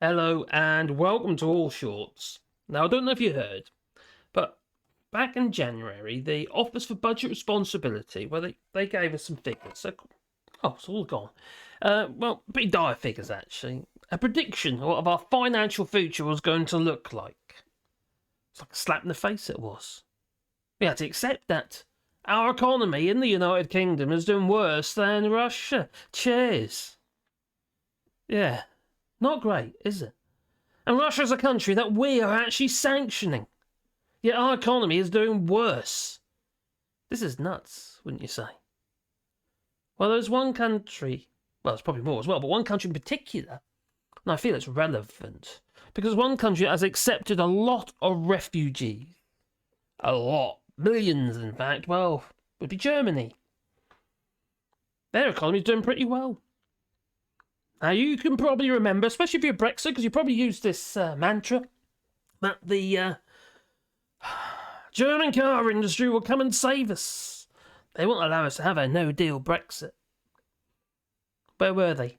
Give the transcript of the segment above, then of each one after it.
Hello and welcome to Allshorts. Now, I don't know if you heard, but back in January, the Office for Budget Responsibility, they gave us some figures. It's all gone. Pretty dire figures, actually. A prediction of what our financial future was going to look like. It's like a slap in the face it was. We had to accept that. Our economy in the United Kingdom is doing worse than Russia. Cheers. Yeah. Not great, is it? And Russia's a country that we are actually sanctioning. Yet our economy is doing worse. This is nuts, wouldn't you say? Well, there's one country, well, there's probably more as well, but one country in particular, and I feel it's relevant, because one country has accepted a lot of refugees. A lot. Millions, in fact. Well, would be Germany. Their economy is doing pretty well. Now, you can probably remember, especially if you're Brexit, because you probably used this mantra, that the German car industry will come and save us. They won't allow us to have a no-deal Brexit. Where were they?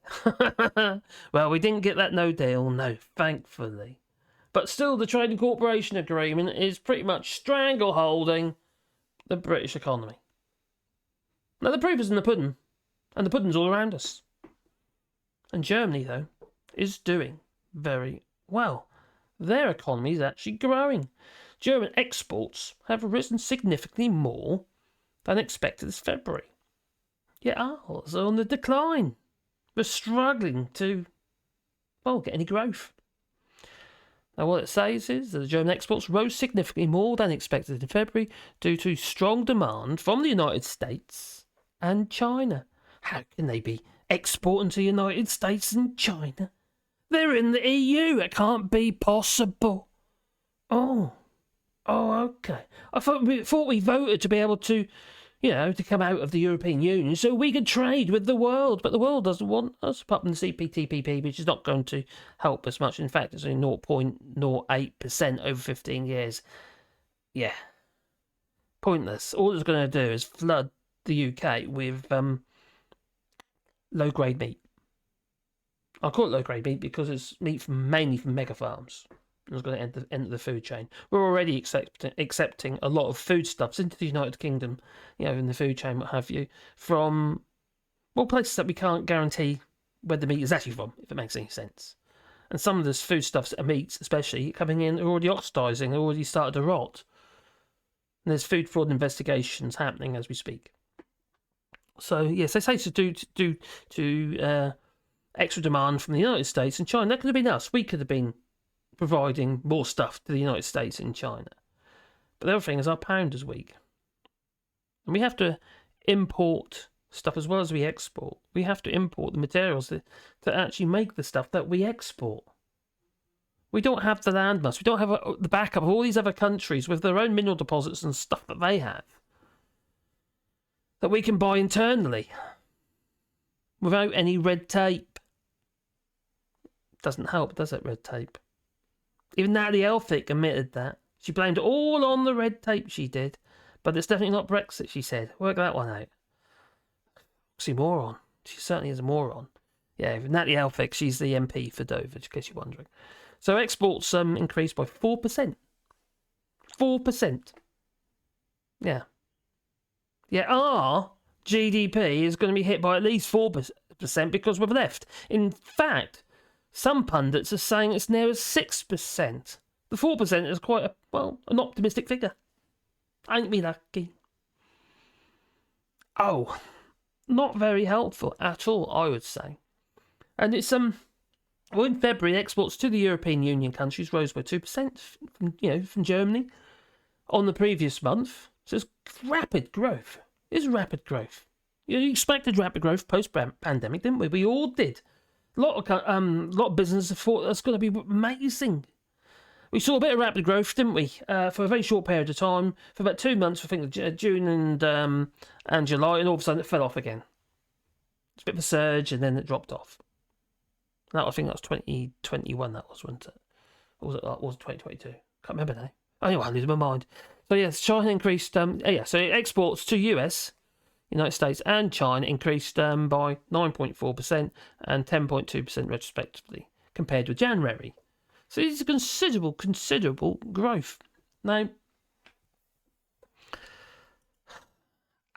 Well, we didn't get that no-deal, no, thankfully. But still, the Trade and Cooperation Agreement is pretty much strangleholding the British economy. Now, the proof is in the pudding, and the pudding's all around us. And Germany, though, is doing very well. Their economy is actually growing. German exports have risen significantly more than expected this February. Yet ours are on the decline. We're struggling to, get any growth. Now, what it says is that the German exports rose significantly more than expected in February due to strong demand from the United States and China. How can they be exporting to the United States and China? They're in the EU. It can't be possible. Oh, okay. I thought we voted to be able to, to come out of the European Union so we could trade with the world. But the world doesn't want us, apart from the CPTPP, which is not going to help us much. In fact, it's only 0.08% over 15 years. Yeah. Pointless. All it's going to do is flood the UK with low-grade meat. I'll call it low-grade meat because it's meat mainly from mega farms. It's going to enter the food chain. We're already accepting a lot of foodstuffs into the United Kingdom, in the food chain, what have you, from, places that we can't guarantee where the meat is actually from, if it makes any sense. And some of those foodstuffs, meats especially, coming in are already oxidising, they're already started to rot. And there's food fraud investigations happening as we speak. So, yes, they say to extra demand from the United States and China. That could have been us. We could have been providing more stuff to the United States and China. But the other thing is our pound is weak. And we have to import stuff as well as we export. We have to import the materials that actually make the stuff that we export. We don't have the landmass. We don't have the backup of all these other countries with their own mineral deposits and stuff that they have, that we can buy internally without any red tape. Doesn't help, does it, red tape? Even Natalie Elphicke admitted that. She blamed it all on the red tape, she did. But it's definitely not Brexit, she said. Work that one out. Oxymoron. She certainly is a moron. Yeah, Natalie Elphicke, she's the MP for Dover, in case you're wondering. So exports increased by 4%. 4%. Yeah. Yeah, our GDP is going to be hit by at least 4% because we've left. In fact, some pundits are saying it's near as 6%. The 4% is quite an optimistic figure. Ain't we lucky? Oh, not very helpful at all, I would say. And it's in February, exports to the European Union countries rose by 2% from Germany on the previous month. So it's rapid growth. It's rapid growth. You expected rapid growth post-pandemic, didn't we? We all did. A lot of businesses thought that's going to be amazing. We saw a bit of rapid growth, didn't we? For a very short period of time, for about 2 months, I think June and July, and all of a sudden it fell off again. It's a bit of a surge, and then it dropped off. I think that was 2021. That was, wasn't it? Or was it 2022? Can't remember now. Anyway, I'm losing my mind. So yes, China increased. So exports to United States and China increased by 9.4% and 10.2% respectively. compared with January. So it's a considerable growth. Now,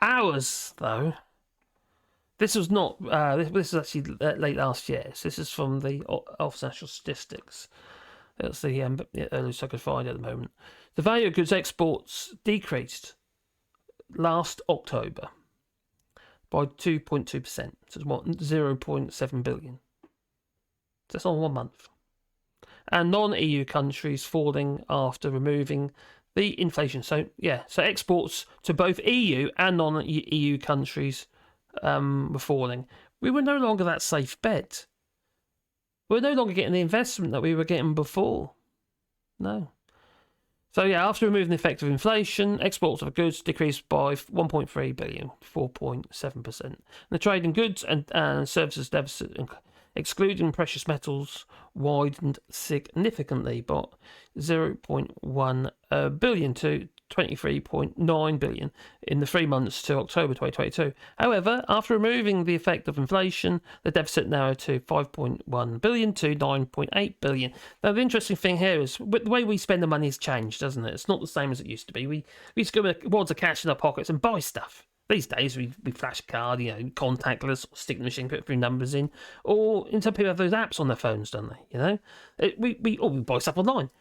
ours, though, this was not, this is actually late last year. So this is from the Office of National Statistics. That's the earliest I could find at the moment. The value of goods exports decreased last October by 2.2%. So it's what, 0.7 billion. So that's on 1 month. And non-EU countries falling after removing the inflation. So exports to both EU and non-EU countries were falling. We were no longer that safe bet. We're no longer getting the investment that we were getting before. No. So after removing the effect of inflation, exports of goods decreased by 1.3 billion, 4.7%. And the trade in goods and services deficit, excluding precious metals, widened significantly by 0.1 billion to 23.9 billion in the 3 months to October 2022. However, after removing the effect of inflation, the deficit narrowed to 5.1 billion to 9.8 billion. Now, the interesting thing here is the way we spend the money has changed, doesn't it? It's not the same as it used to be. We used to go with wads of cash in our pockets and buy stuff. These days, we flash a card, contactless, or stick the machine, put a few numbers in, or some people have those apps on their phones, don't they? We buy stuff online.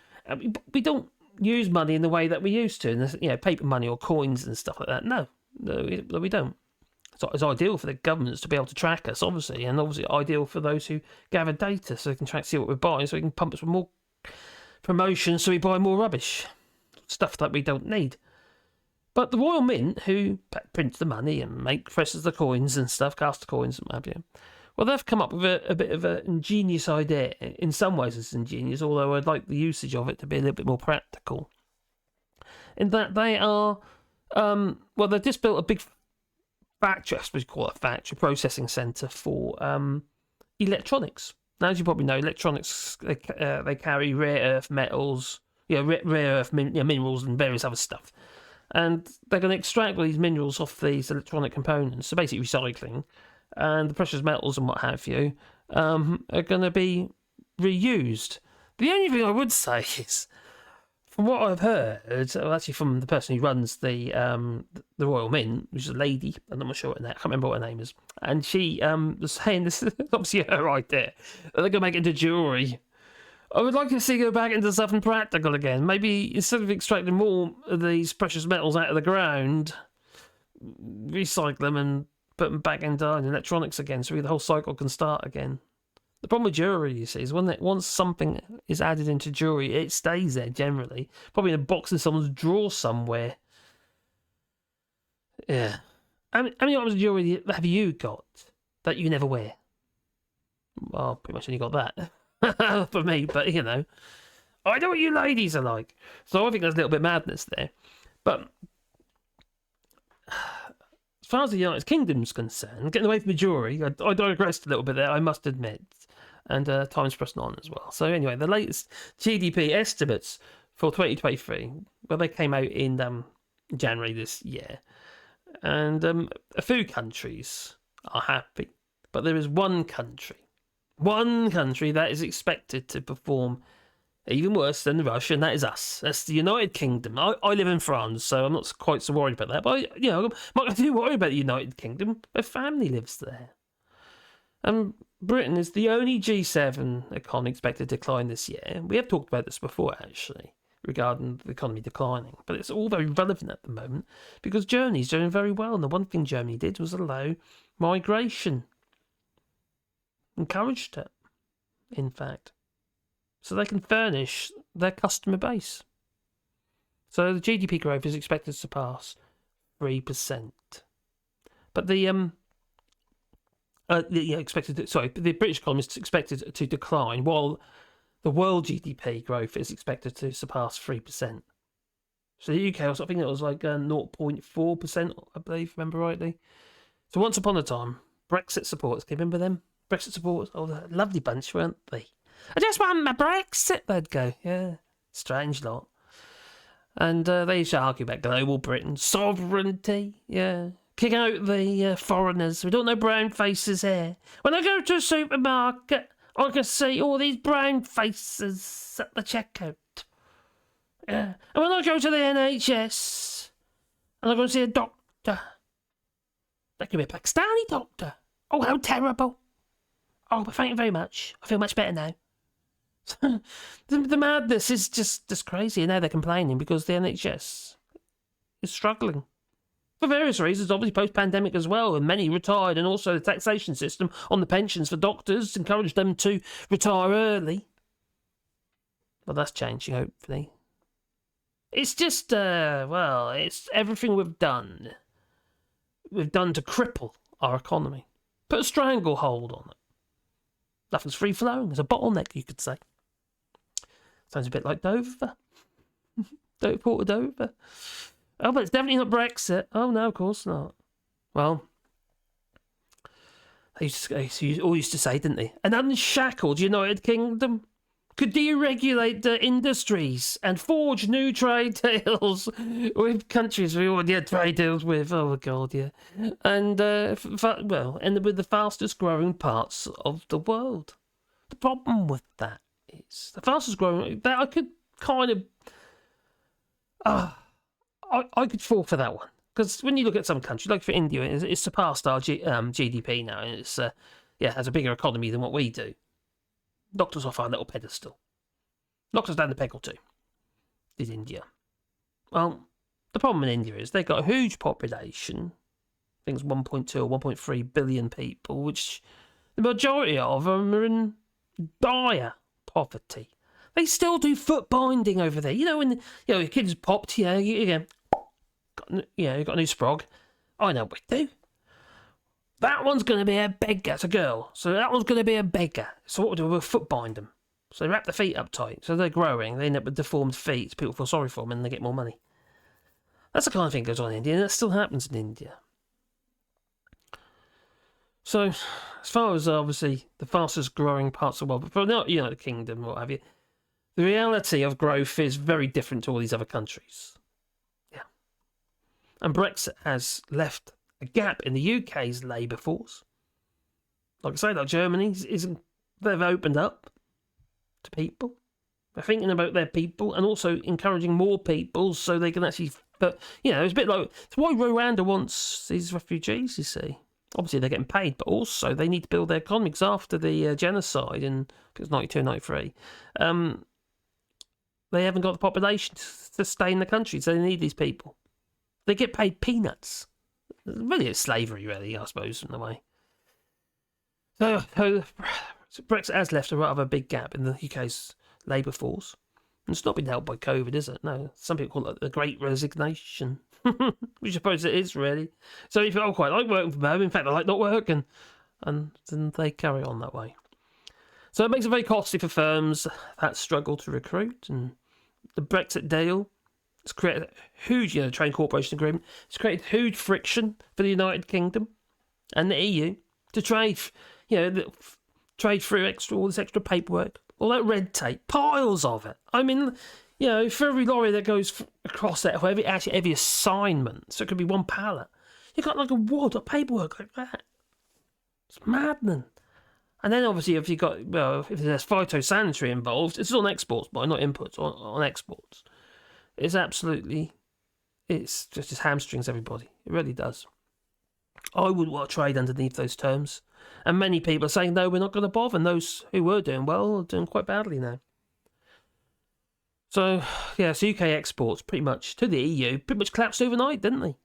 We don't use money in the way that we used to, paper money or coins and stuff like that. No, we don't. So it's ideal for the governments to be able to track us, obviously, and obviously ideal for those who gather data so they can see what we're buying, so we can pump us with more promotions, so we buy more rubbish, stuff that we don't need. But the Royal Mint, who prints the money and presses the coins and stuff, cast the coins and what have you, well, they've come up with a bit of an ingenious idea. In some ways it's ingenious, although I'd like the usage of it to be a little bit more practical. In that they are, they've just built a big factory, I suppose you call it a factory, processing centre for electronics. Now, as you probably know, electronics, they carry rare earth metals, rare earth minerals and various other stuff. And they're going to extract all these minerals off these electronic components, so basically recycling, and the precious metals and what have you are going to be reused. The only thing I would say is, from what I've heard, actually from the person who runs the Royal Mint, which is a lady, and I'm not sure what her name, I can't remember what her name is, and she was saying, this is obviously her idea, that they're going to make it into jewellery. I would like to see go back into something practical again. Maybe instead of extracting more of these precious metals out of the ground, recycle them and put them back into electronics again, so the whole cycle can start again. The problem with jewellery, you see, is once something is added into jewellery, it stays there generally. Probably in a box in someone's drawer somewhere. Yeah. How many items of jewellery have you got that you never wear? Well, pretty much only got that. For me, but I know what you ladies are like. So I think there's a little bit of madness there. But as far as the United Kingdom's concerned, getting away from the jewellery, I digressed a little bit there, I must admit. And time's pressing on as well. So anyway, the latest GDP estimates for 2023, well, they came out in January this year. And a few countries are happy. But there is one country that is expected to perform even worse than Russia, and that is us. That's the United Kingdom. I live in France, so I'm not quite so worried about that. But, I do worry about the United Kingdom. My family lives there. And Britain is the only G7 economy expected to decline this year. We have talked about this before, actually, regarding the economy declining. But it's all very relevant at the moment, because Germany's doing very well. And the one thing Germany did was allow migration. Encouraged it, in fact, so they can furnish their customer base. So the GDP growth is expected to surpass 3%, but the British economy is expected to decline, while the world GDP growth is expected to surpass 3%. So the UK, I think it was like 0.4%, I believe, remember rightly. So once upon a time, Brexit supporters, can you remember them? Brexit supporters, a lovely bunch, weren't they? I just want my Brexit, they'd go. Yeah, strange lot. And they used to argue about global Britain, sovereignty, yeah. Kick out the foreigners. We don't know brown faces here. When I go to a supermarket, I can see all these brown faces at the checkout. Yeah. And when I go to the NHS and I go to see a doctor, that could be a Pakistani doctor. Oh, how terrible. Oh, but thank you very much. I feel much better now. the madness is just crazy. And now they're complaining because the NHS is struggling. For various reasons, obviously post-pandemic as well, and many retired, and also the taxation system on the pensions for doctors encouraged them to retire early. Well, that's changing, hopefully. It's just, it's everything we've done. We've done to cripple our economy. Put a stranglehold on it. Nothing's free-flowing. There's a bottleneck, you could say. Sounds a bit like Dover. Port of Dover. Oh, but it's definitely not Brexit. Oh, no, of course not. Well, they all used to say, didn't they? An unshackled United Kingdom could deregulate the industries and forge new trade deals with countries we already had trade deals with. Oh, God, yeah. And, and with the fastest growing parts of the world. The problem with that is the fastest growing... That I could kind of... I could fall for that one. Because when you look at some countries, like for India, it's surpassed our GDP now. And it's has a bigger economy than what we do. Knocked us off our little pedestal. Knocked us down a peg or two. Did India. Well, the problem in India is they've got a huge population. I think it's 1.2 or 1.3 billion people, which the majority of them are in dire poverty. They still do foot binding over there. You know, when your kid's popped, you got a new sprog. I know what we do. That one's going to be a beggar. It's a girl. So that one's going to be a beggar. So what we do, we'll foot bind them. So they wrap the feet up tight. So they're growing. They end up with deformed feet. People feel sorry for them and they get more money. That's the kind of thing that goes on in India. And that still happens in India. So, as far as obviously the fastest growing parts of the world, but for not the Kingdom or what have you, the reality of growth is very different to all these other countries. Yeah. And Brexit has left a gap in the UK's labour force. Like I say, like Germany, they've opened up to people. They're thinking about their people and also encouraging more people so they can actually... But, it's a bit like... It's why Rwanda wants these refugees, you see. Obviously, they're getting paid, but also they need to build their economies after the genocide in, I think it was 92, 93. They haven't got the population to stay in the country, so they need these people. They get paid peanuts. Really, it's slavery, really, I suppose, in a way. So Brexit has left a rather big gap in the UK's labour force. And it's not been helped by COVID, is it? No. Some people call it the Great Resignation. Which I suppose it is, really. So if I quite like working from home, in fact, I like not working. And then they carry on that way. So it makes it very costly for firms that struggle to recruit. And the Brexit deal has created a huge, trade cooperation agreement. It's created huge friction for the United Kingdom and the EU to trade, trade through all this extra paperwork, all that red tape, piles of it. I mean, for every lorry that goes across that, every assignment, so it could be one pallet, you've got like a wad of paperwork like that. It's maddening. And then obviously if there's phytosanitary involved, it's on exports, but not inputs, on exports. It's just hamstrings everybody. It really does. I wouldn't want to trade underneath those terms. And many people are saying, no, we're not going to bother. And those who were doing well are doing quite badly now. So UK exports pretty much to the EU pretty much collapsed overnight, didn't they?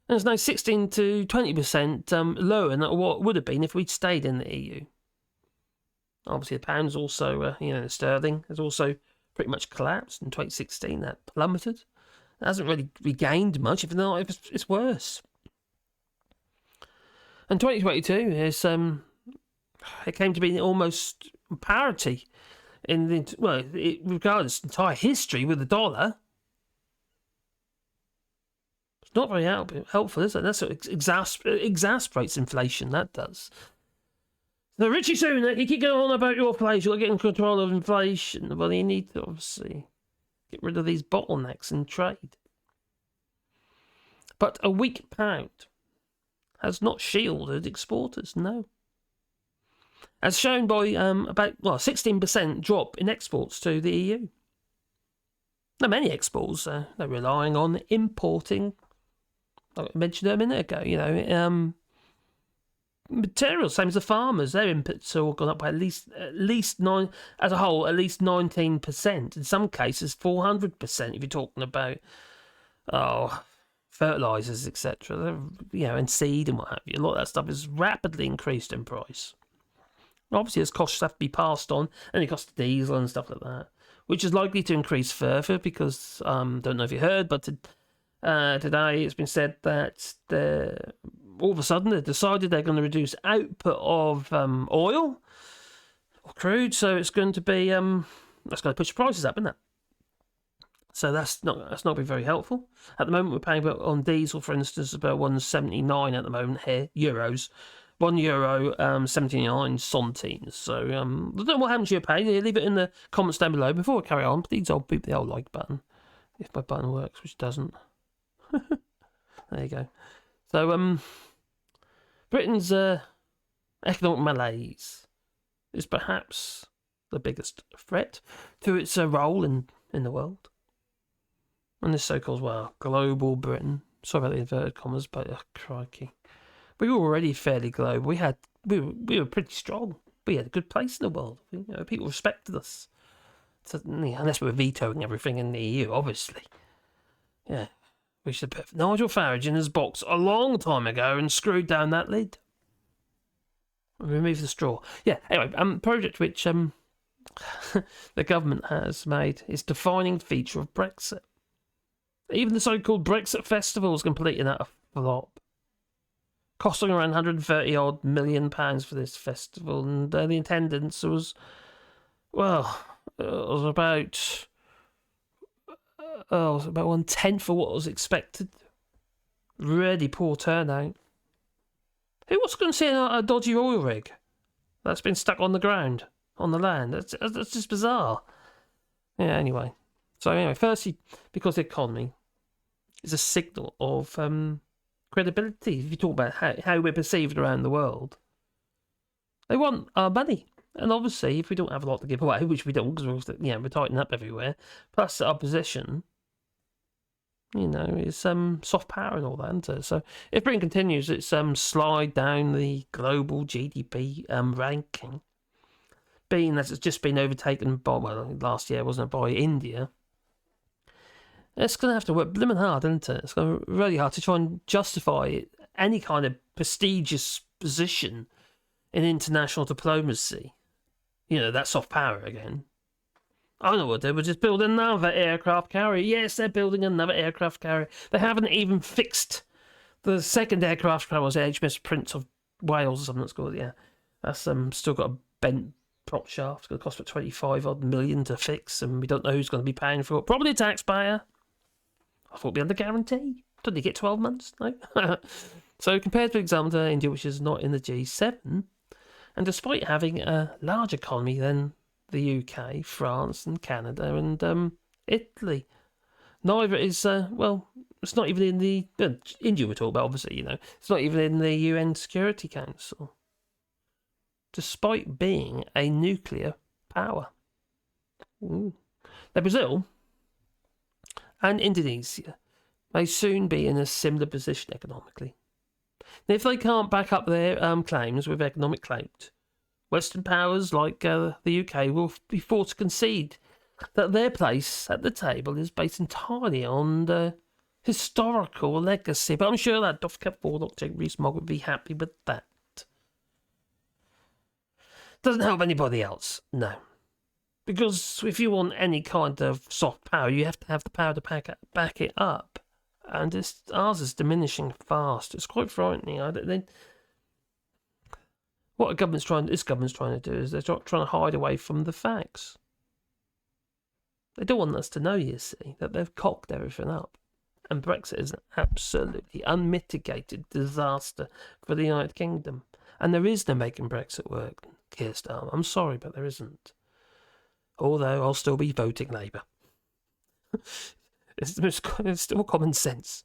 And it's now 16 to 20% lower than what would have been if we'd stayed in the EU. Obviously, the pound's also, the sterling has also pretty much collapsed. In 2016, that plummeted. It hasn't really regained much, if not, it's worse. And 2022 is, it came to be almost parity regardless its entire history with the dollar. It's not very helpful, is it? That's what exasperates inflation, that does. So Richie Sunak, you keep going on about your inflation, you're getting control of inflation. Well, you need to obviously get rid of these bottlenecks in trade. But a weak pound has not shielded exporters, no. as shown by about 16% drop in exports to the EU. Now, many exports they're relying on importing. Like I mentioned a minute ago, materials, same as the farmers. Their inputs have all gone up by at least as a whole, at least 19%. In some cases, 400%. If you're talking about fertilizers, etc., and seed and what have you, a lot of that stuff is rapidly increased in price. Obviously, as costs have to be passed on, and it costs diesel and stuff like that, which is likely to increase further because don't know if you heard, but today it's been said that all of a sudden they've decided they're going to reduce output of oil or crude, so it's going to be that's going to push prices up, isn't it? So that's not been very helpful. At the moment, we're paying on diesel, for instance, about 1.79 at the moment here, euros. €1, 79 centimes. So I don't know what happens to your pay. Leave it in the comments down below before I carry on. Please, I'll beep the old like button if my button works, which doesn't. There you go. So Britain's economic malaise is perhaps the biggest threat to its role in the world. And this so-called, global Britain. Sorry about the inverted commas, but crikey. We were already fairly global. We were pretty strong. We had a good place in the world. People respected us. Suddenly, unless we were vetoing everything in the EU, obviously. Yeah. We should have put Nigel Farage in his box a long time ago and screwed down that lid. Remove the straw. Yeah, anyway, project which the government has made is defining feature of Brexit. Even the so-called Brexit Festival is complete in a flop. Costing around 130 odd million pounds for this festival, and the attendance was, about 1/10 of what was expected. Really poor turnout. Who was going to see a dodgy oil rig that's been stuck on the ground, on the land? That's just bizarre. Yeah. Anyway, firstly, because the economy is a signal of credibility. If you talk about how we're perceived around the world, they want our money, and obviously, if we don't have a lot to give away, which we don't, because we're tightening up everywhere. Plus, our position, is soft power and all that, isn't it? So, if Britain continues its slide down the global GDP ranking, being that it's just been overtaken by last year, wasn't it, by India. It's going to have to work blooming hard, isn't it? It's going to be really hard to try and justify any kind of prestigious position in international diplomacy. That soft power again. I know what they were just building another aircraft carrier. Yes, they're building another aircraft carrier. They haven't even fixed the second aircraft carrier, was HMS Prince of Wales or something that's called. Yeah, that's still got a bent prop shaft. It's going to cost about 25 odd million to fix, and we don't know who's going to be paying for it. Probably a taxpayer. I thought it'd be under guarantee. Don't they get 12 months? No. So compared, for example, to India, which is not in the G7, and despite having a large economy than the UK, France, and Canada, and Italy, neither is it's not even in the India we're talking about. Obviously, it's not even in the UN Security Council, despite being a nuclear power. Now, Brazil and Indonesia may soon be in a similar position economically. And if they can't back up their claims with economic clout, Western powers like the UK will be forced to concede that their place at the table is based entirely on the historical legacy. But I'm sure that Doff Cap Warlock Jake Rees-Mogg would be happy with that. Doesn't help anybody else, no. Because if you want any kind of soft power, you have to have the power to back it up. And ours is diminishing fast. It's quite frightening. What this government's trying to do is they're trying to hide away from the facts. They don't want us to know, you see, that they've cocked everything up. And Brexit is an absolutely unmitigated disaster for the United Kingdom. And there is no making Brexit work, Keir Starmer. I'm sorry, but there isn't. Although I'll still be voting Labour. It's still common sense.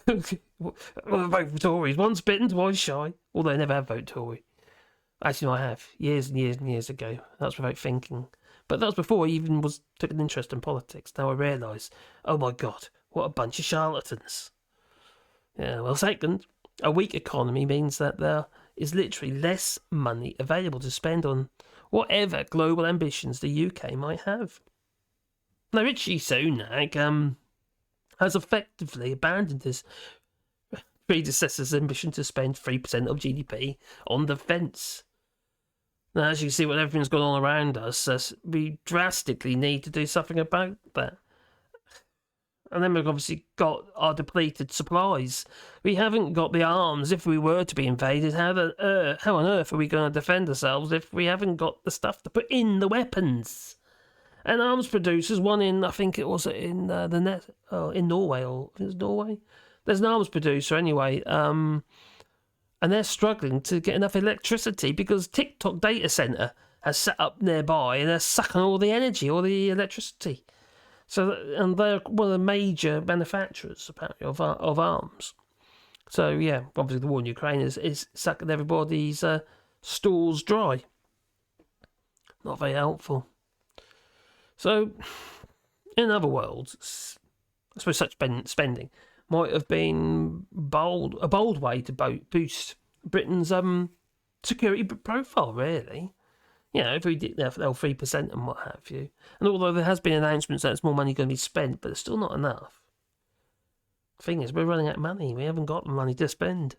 I'll vote for Tories. Once bitten, twice shy. Although I never have voted Tory. Actually, no, I have. Years and years and years ago. That's without thinking. But that was before I even took an interest in politics. Now I realise, oh my God, what a bunch of charlatans. Yeah, well, second, a weak economy means that there is literally less money available to spend on whatever global ambitions the UK might have. Now, Richie Sunak has effectively abandoned his predecessor's ambition to spend 3% of GDP on defence. Now, as you see what everything's going on around us, we drastically need to do something about that. And then we've obviously got our depleted supplies. We haven't got the arms if we were to be invaded. How on earth are we going to defend ourselves if we haven't got the stuff to put in the weapons? And arms producers, one in, I think it was in in Norway, or I think it's Norway. There's an arms producer anyway, and they're struggling to get enough electricity because TikTok data centre has set up nearby and they're sucking all the energy, all the electricity. So, and they're one of the major manufacturers, apparently, of arms. So, yeah, obviously the war in Ukraine is sucking everybody's stalls dry. Not very helpful. So, in other worlds, I suppose such spending might have been a bold way to boost Britain's security profile, really. You know, if we did their 3% and what have you. And although there has been announcements that there's more money going to be spent, but it's still not enough. The thing is, we're running out of money. We haven't got the money to spend.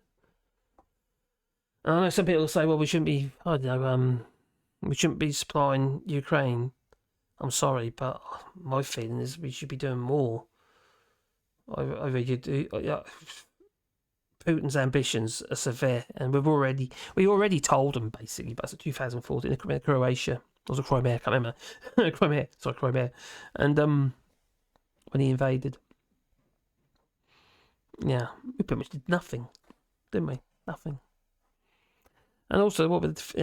And I know some people say, well, we shouldn't be, we shouldn't be supplying Ukraine. I'm sorry, but my feeling is we should be doing more. I really do. Putin's ambitions are severe, and we already told them basically. Back in 2014, in Croatia, was it Crimea? I can't remember. Crimea, and when he invaded, yeah, we pretty much did nothing, didn't we? Nothing. And also, what with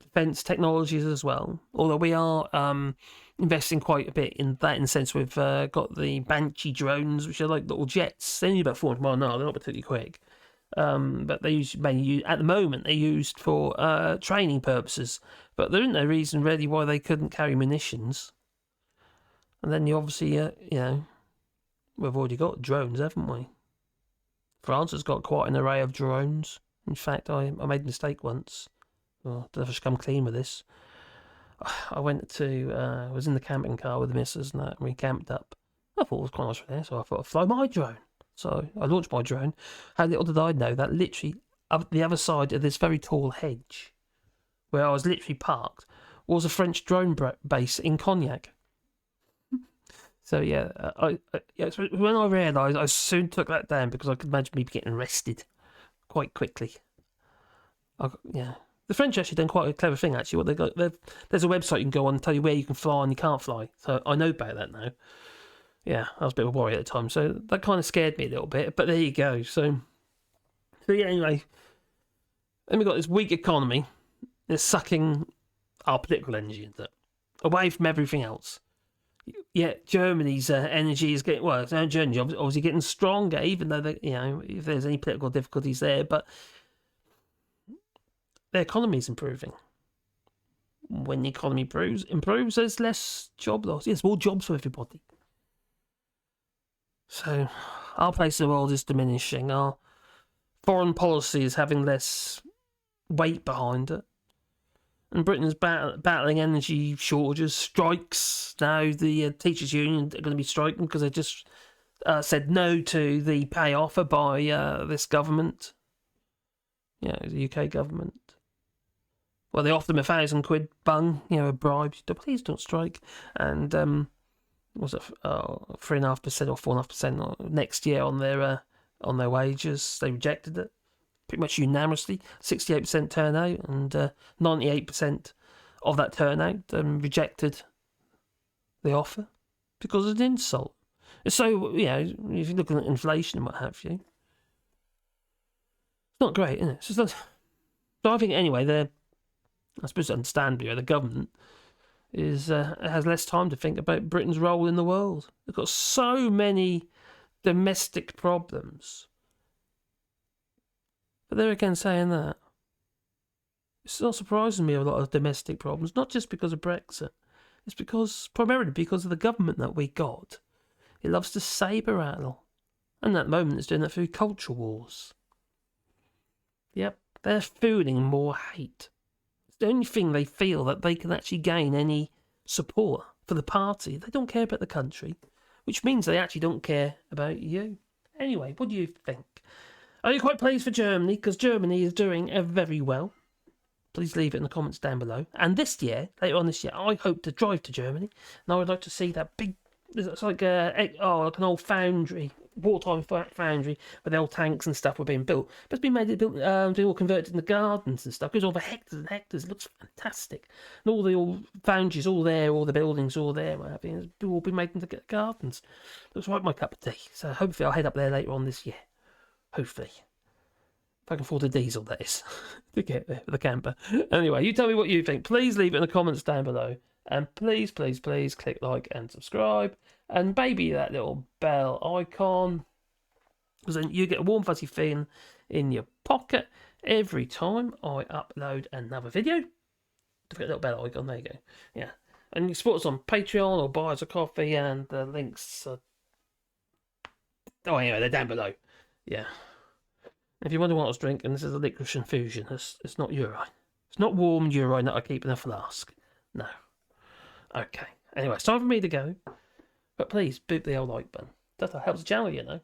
defence technologies as well. Although we are investing quite a bit in that, in the sense we've got the Banshee drones, which are like little jets. They're only about 400 miles an hour. They're not particularly quick. But they mainly at the moment they're used for training purposes. But there isn't no reason really why they couldn't carry munitions. And then you obviously, we've already got drones, haven't we? France has got quite an array of drones. In fact, I made a mistake once. Well, I don't know if I should come clean with this. I was in the camping car with the missus and that, and we camped up. I thought it was quite nice there, so I thought I'd fly my drone. So I launched my drone. How little did I know that literally up the other side of this very tall hedge, where I was literally parked, was a French drone base in Cognac. So yeah, when I realised, I soon took that down because I could imagine me getting arrested quite quickly. The French actually done quite a clever thing. Actually, what they got, there's a website you can go on and tell you where you can fly and you can't fly. So I know about that now. Yeah, I was a bit of a worry at the time, so that kind of scared me a little bit. But there you go. So yeah. Anyway, then we got this weak economy. It's sucking our political energy into it, away from everything else. Yeah, Germany's energy is getting Germany's obviously getting stronger, even though if there's any political difficulties there, but their economy is improving. When the economy improves, there's less job loss. Yes, more jobs for everybody. So our place in the world is diminishing. Our foreign policy is having less weight behind it. And Britain's battling energy shortages, strikes. Now the teachers' union are going to be striking because they just said no to the pay offer by this government. The UK government. Well, they offered them £1,000 bung, a bribe. Please don't strike. And was it 3.5% or 4.5% next year on their wages? They rejected it pretty much unanimously. 68% turnout, and 98% of that turnout rejected the offer because it's an insult. So if you're looking at inflation and what have you, it's not great, is it? So I think anyway, I suppose understandably, the government has less time to think about Britain's role in the world. They've got so many domestic problems. But they're again saying that. It's not surprising me a lot of domestic problems, not just because of Brexit. It's primarily because of the government that we got. It loves to sabre rattle. And at the moment it's doing that through culture wars. Yep, they're fueling more hate. It's the only thing they feel that they can actually gain any support for the party. They don't care about the country, which means they actually don't care about you. Anyway, what do you think? Are you quite pleased for Germany? Because Germany is doing very well. Please leave it in the comments down below. And this year, later on this year, I hope to drive to Germany. And I would like to see that big... It's like like an old foundry, wartime foundry, where the old tanks and stuff were being built. But it's been they all converted into gardens and stuff. It goes over hectares and hectares. It looks fantastic. And all the foundries all there, all the buildings all there. It's all been made into gardens. Looks like my cup of tea. So hopefully I'll head up there later on this year. Hopefully. If I can afford a diesel, that is, to get there with the camper. Anyway, you tell me what you think. Please leave it in the comments down below. And please, please, please click like and subscribe. And maybe that little bell icon. Because then you get a warm fuzzy feeling in your pocket every time I upload another video. Don't forget the little bell icon. There you go. Yeah. And you support us on Patreon or buy us a coffee. And the links are... Oh, anyway, they're down below. Yeah. If you wonder what I was drinking, this is a licorice infusion. It's not urine. It's not warm urine that I keep in a flask. No. Okay. Anyway, it's time for me to go. But please, boot the old like button. That helps the channel, you know.